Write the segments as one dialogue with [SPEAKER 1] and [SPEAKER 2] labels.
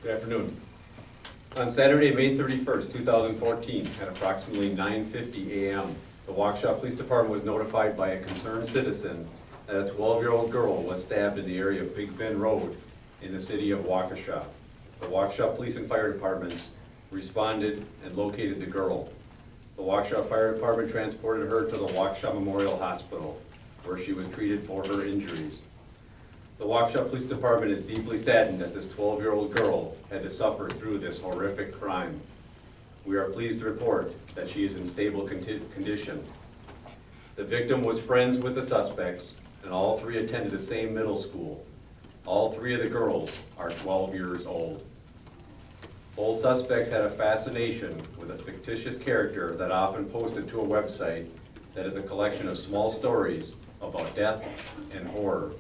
[SPEAKER 1] Good afternoon. On Saturday, May 31st, 2014, at approximately 9:50 a.m., the Waukesha Police Department was notified by a concerned citizen that a 12-year-old girl was stabbed in the area of Big Bend Road in the city of Waukesha. The Waukesha Police and Fire Departments responded and located the girl. The Waukesha Fire Department transported her to the Waukesha Memorial Hospital, where she was treated for her injuries. The Waukesha Police Department is deeply saddened that this 12-year-old girl had to suffer through this horrific crime. We are pleased to report that she is in stable condition. The victim was friends with the suspects, and all three attended the same middle school. All three of the girls are 12 years old. Both suspects had a fascination with a fictitious character that often posted to a website that is a collection of small stories about death and horror.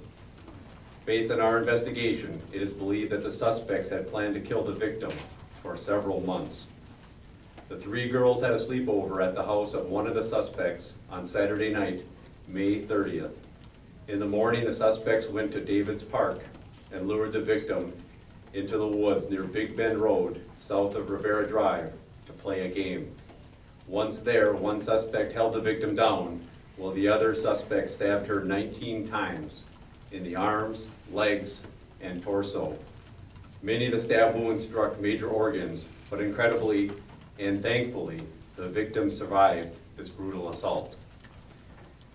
[SPEAKER 1] Based on our investigation, it is believed that the suspects had planned to kill the victim for several months. The three girls had a sleepover at the house of one of the suspects on Saturday night, May 30th. In the morning, the suspects went to David's Park and lured the victim into the woods near Big Bend Road, south of Rivera Drive, to play a game. Once there, one suspect held the victim down, while the other suspect stabbed her 19 times in the arms, legs, and torso. Many of the stab wounds struck major organs, but incredibly and thankfully, the victim survived this brutal assault.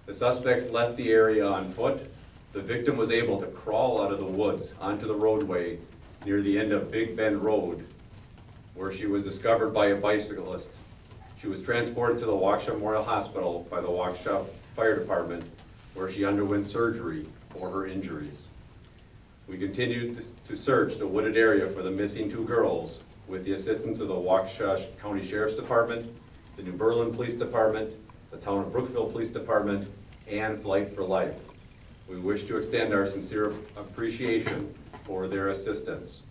[SPEAKER 1] The suspects left the area on foot. The victim was able to crawl out of the woods onto the roadway near the end of Big Bend Road, where she was discovered by a bicyclist. She was transported to the Waukesha Memorial Hospital by the Waukesha Fire Department, where she underwent surgery for her injuries. We continued to search the wooded area for the missing two girls with the assistance of the Waukesha County Sheriff's Department, the New Berlin Police Department, the Town of Brookville Police Department, and Flight for Life. We wish to extend our sincere appreciation for their assistance.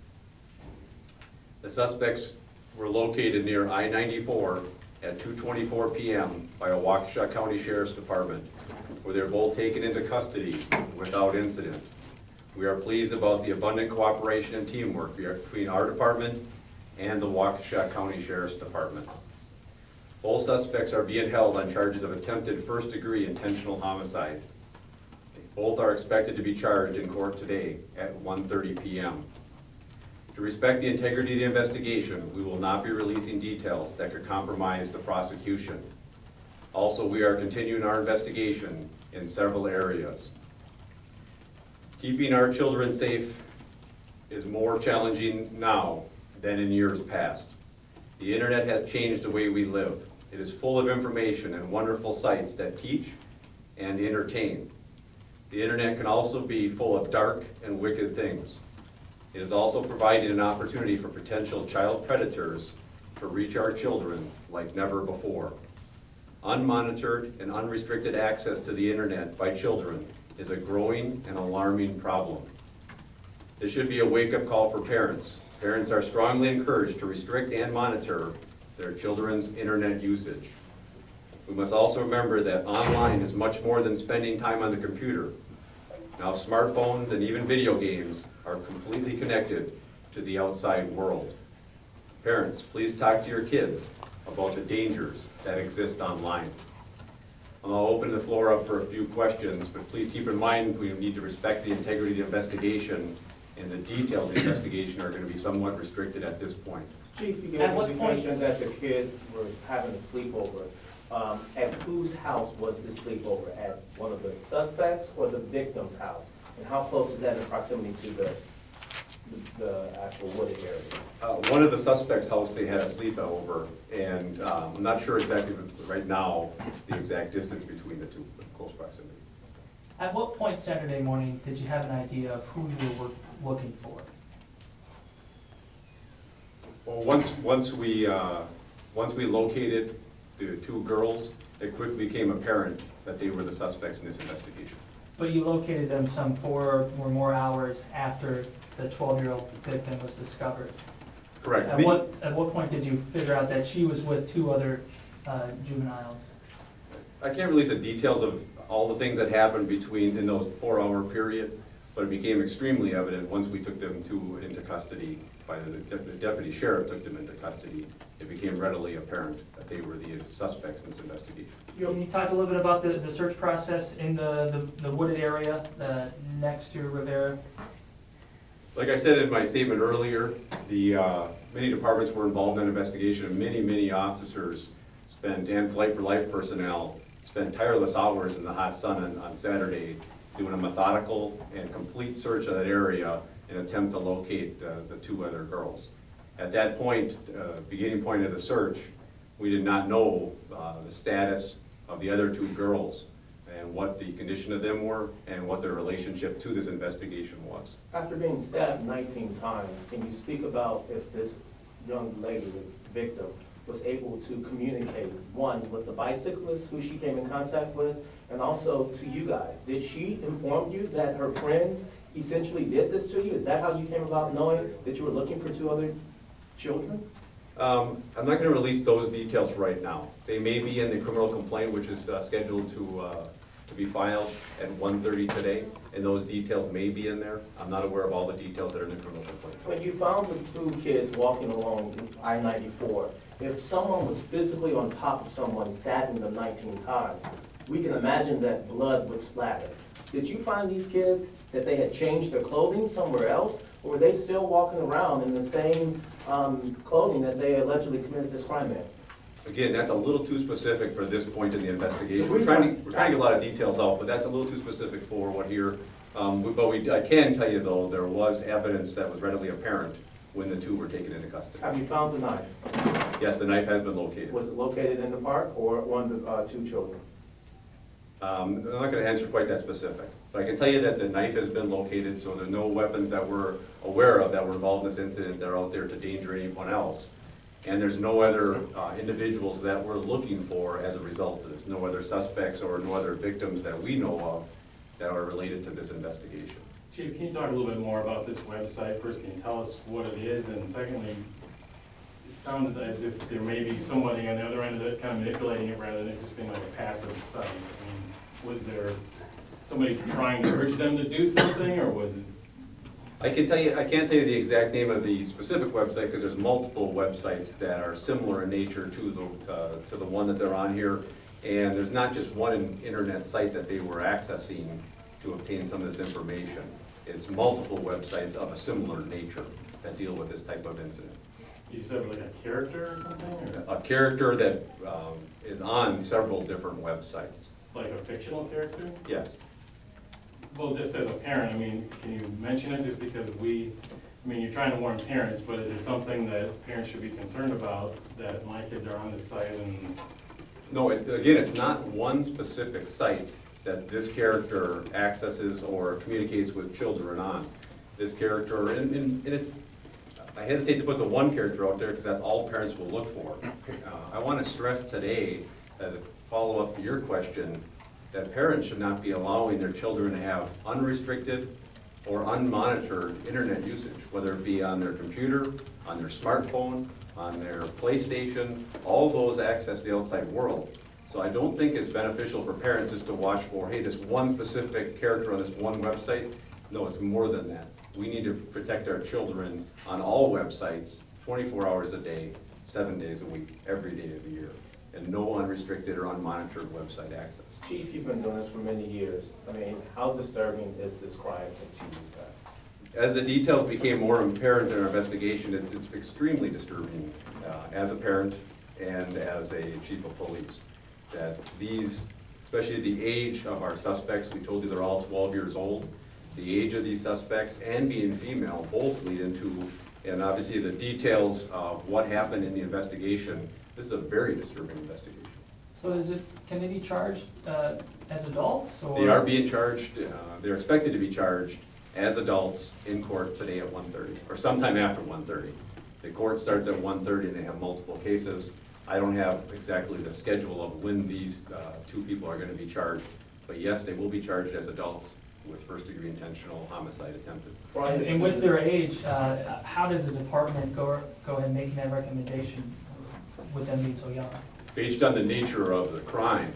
[SPEAKER 1] The suspects were located near I-94 at 2:24 p.m. by a Waukesha County Sheriff's Department, where they were both taken into custody without incident. We are pleased about the abundant cooperation and teamwork between our department and the Waukesha County Sheriff's Department. Both suspects are being held on charges of attempted first-degree intentional homicide. Both are expected to be charged in court today at 1:30 p.m. To respect the integrity of the investigation, we will not be releasing details that could compromise the prosecution. Also, we are continuing our investigation in several areas. Keeping our children safe is more challenging now than in years past. The internet has changed the way we live. It is full of information and wonderful sites that teach and entertain. The internet can also be full of dark and wicked things. It is also providing an opportunity for potential child predators to reach our children like never before. Unmonitored and unrestricted access to the internet by children is a growing and alarming problem. This should be a wake-up call for parents. Parents are strongly encouraged to restrict and monitor their children's internet usage. We must also remember that online is much more than spending time on the computer. Now smartphones and even video games are completely connected to the outside world. Parents, please talk to your kids about the dangers that exist online. I'll open the floor up for a few questions, but please keep in mind we need to respect the integrity of the investigation, and the details of the investigation are going to be somewhat restricted at this point.
[SPEAKER 2] Chief, you gave an indication that the kids were having a sleepover. At whose house was this sleepover? At one of the suspects or the victim's house? And how close is that in proximity to the actual wooded area?
[SPEAKER 1] One of the suspects' house, they had a sleepover, and I'm not sure exactly right now the exact distance between the two, but close proximity.
[SPEAKER 3] At what point Saturday morning did you have an idea of who you were looking for?
[SPEAKER 1] Well, once we located the two girls, it quickly became apparent that they were the suspects in this investigation.
[SPEAKER 3] But you located them some 4 or more hours after the 12-year-old victim was discovered.
[SPEAKER 1] Correct.
[SPEAKER 3] At what point did you figure out that she was with 2 other juveniles?
[SPEAKER 1] I can't release the details of all the things that happened in those 4-hour period, but it became extremely evident once we took them into custody, the deputy sheriff took them into custody. It became readily apparent that they were the suspects in this investigation.
[SPEAKER 3] Can you talk a little bit about the search process in the wooded area next to Rivera?
[SPEAKER 1] Like I said in my statement earlier, many departments were involved in the investigation, and many officers and Flight for Life personnel spent tireless hours in the hot sun on Saturday doing a methodical and complete search of that area in an attempt to locate the two other girls. At that point, beginning point of the search, we did not know the status of the other two girls and what the condition of them were and what their relationship to this investigation was.
[SPEAKER 2] After being stabbed 19 times, can you speak about if this young lady, the victim, was able to communicate, one, with the bicyclist who she came in contact with, and also to you guys? Did she inform you that her friends essentially did this to you? Is that how you came about knowing that you were looking for two other children?
[SPEAKER 1] I'm not going to release those details right now. They may be in the criminal complaint, which is scheduled to be filed at 1:30 today, and those details may be in there. I'm not aware of all the details that are in the criminal complaint.
[SPEAKER 2] When you found the two kids walking along I-94, if someone was physically on top of someone stabbing them 19 times, we can imagine that blood would splatter. Did you find these kids that they had changed their clothing somewhere else, or were they still walking around in the same clothing that they allegedly committed this crime in?
[SPEAKER 1] Again, that's a little too specific for this point in the investigation. We're trying to get a lot of details out, but that's a little too specific for what here. I can tell you though, there was evidence that was readily apparent when the two were taken into custody.
[SPEAKER 2] Have you found the knife?
[SPEAKER 1] Yes, the knife has been located.
[SPEAKER 2] Was it located in the park or one of the two children?
[SPEAKER 1] I'm not going to answer quite that specific, but I can tell you that the knife has been located, so there's no weapons that we're aware of that were involved in this incident that are out there to danger anyone else. And there's no other individuals that we're looking for as a result of this. No other suspects or no other victims that we know of that are related to this investigation.
[SPEAKER 4] Chief, can you talk a little bit more about this website? First, can you tell us what it is? And secondly, it sounded as if there may be somebody on the other end of it kind of manipulating it rather than it just being like a passive site. I mean, was there somebody trying to urge them to do something, or was it?
[SPEAKER 1] I can't tell you the exact name of the specific website because there's multiple websites that are similar in nature to the one that they're on here. And there's not just one internet site that they were accessing to obtain some of this information. It's multiple websites of a similar nature that deal with this type of incident.
[SPEAKER 4] You said like a character or something? Or?
[SPEAKER 1] A character that is on several different websites.
[SPEAKER 4] Like a fictional character?
[SPEAKER 1] Yes.
[SPEAKER 4] Well, just as a parent, I mean, can you mention it just because you're trying to warn parents, but is it something that parents should be concerned about, that my kids are on this site and?
[SPEAKER 1] No, again, it's not one specific site that this character accesses or communicates with children on. This character, and it's, I hesitate to put the one character out there because that's all parents will look for. I want to stress today, as a follow-up to your question, that parents should not be allowing their children to have unrestricted or unmonitored internet usage, whether it be on their computer, on their smartphone, on their PlayStation, all those access the outside world. So I don't think it's beneficial for parents just to watch for, hey, this one specific character on this one website. No, it's more than that. We need to protect our children on all websites, 24 hours a day, 7 days a week, every day of the year, and no unrestricted or unmonitored website access.
[SPEAKER 2] Chief, you've been doing this for many years. I mean, how disturbing is this crime that you said?
[SPEAKER 1] As the details became more apparent in our investigation, it's extremely disturbing as a parent and as a chief of police, that these, especially the age of our suspects, we told you they're all 12 years old, the age of these suspects and being female both lead into, and obviously the details of what happened in the investigation. This is a very disturbing investigation.
[SPEAKER 3] So can they be charged as adults? Or?
[SPEAKER 1] They are being charged, they're expected to be charged as adults in court today at 1:30, or sometime after 1:30. The court starts at 1:30 and they have multiple cases. I don't have exactly the schedule of when these two people are going to be charged, but yes, they will be charged as adults with first-degree intentional homicide attempted.
[SPEAKER 3] And with their age, how does the department go ahead making that recommendation with them being so young?
[SPEAKER 1] Based on the nature of the crime,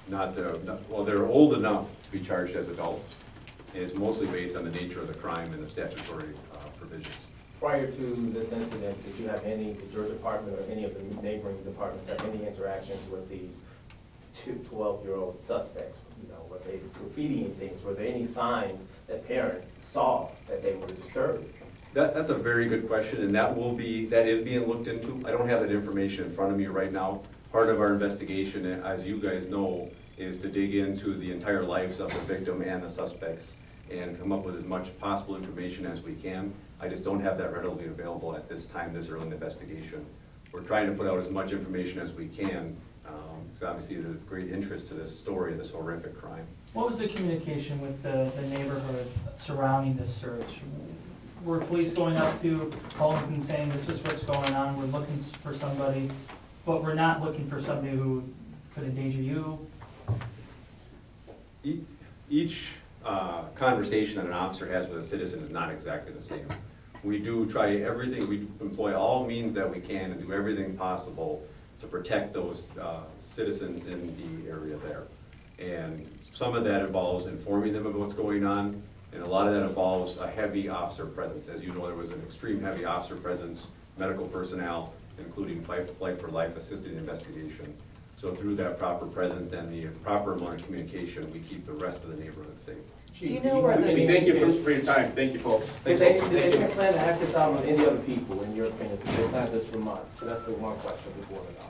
[SPEAKER 1] well, they're old enough to be charged as adults. And it's mostly based on the nature of the crime and the statutory provisions.
[SPEAKER 2] Prior to this incident, did you have any, did your department or any of the neighboring departments have any interactions with these 12-year-old suspects? You know, were they graffitiing things? Were there any signs that parents saw that they were disturbed?
[SPEAKER 1] That's a very good question, and that is being looked into. I don't have that information in front of me right now. Part of our investigation, as you guys know, is to dig into the entire lives of the victim and the suspects and come up with as much possible information as we can. I just don't have that readily available at this time, this early in the investigation. We're trying to put out as much information as we can, because obviously there's great interest to this story, this horrific crime.
[SPEAKER 3] What was the communication with the neighborhood surrounding this search? Were police going up to homes and saying, this is what's going on, we're looking for somebody, but we're not looking for somebody who could endanger you?
[SPEAKER 1] Each conversation that an officer has with a citizen is not exactly the same. We do try everything, we employ all means that we can and do everything possible to protect those citizens in the area there. And some of that involves informing them of what's going on, and a lot of that involves a heavy officer presence. As you know, there was an extreme heavy officer presence, medical personnel, including Flight for Life assisted investigation. So through that proper presence and the proper amount of communication, we keep the rest of the neighborhood safe.
[SPEAKER 2] Chief,
[SPEAKER 5] Do you know where the-
[SPEAKER 6] Thank you for your time. Thank you, folks.
[SPEAKER 2] Did
[SPEAKER 6] Thanks,
[SPEAKER 2] they
[SPEAKER 6] folks. Thank you.
[SPEAKER 2] plan to act this out on any other people, in your opinion, since they've planned this for months? So that's the one question we want to know.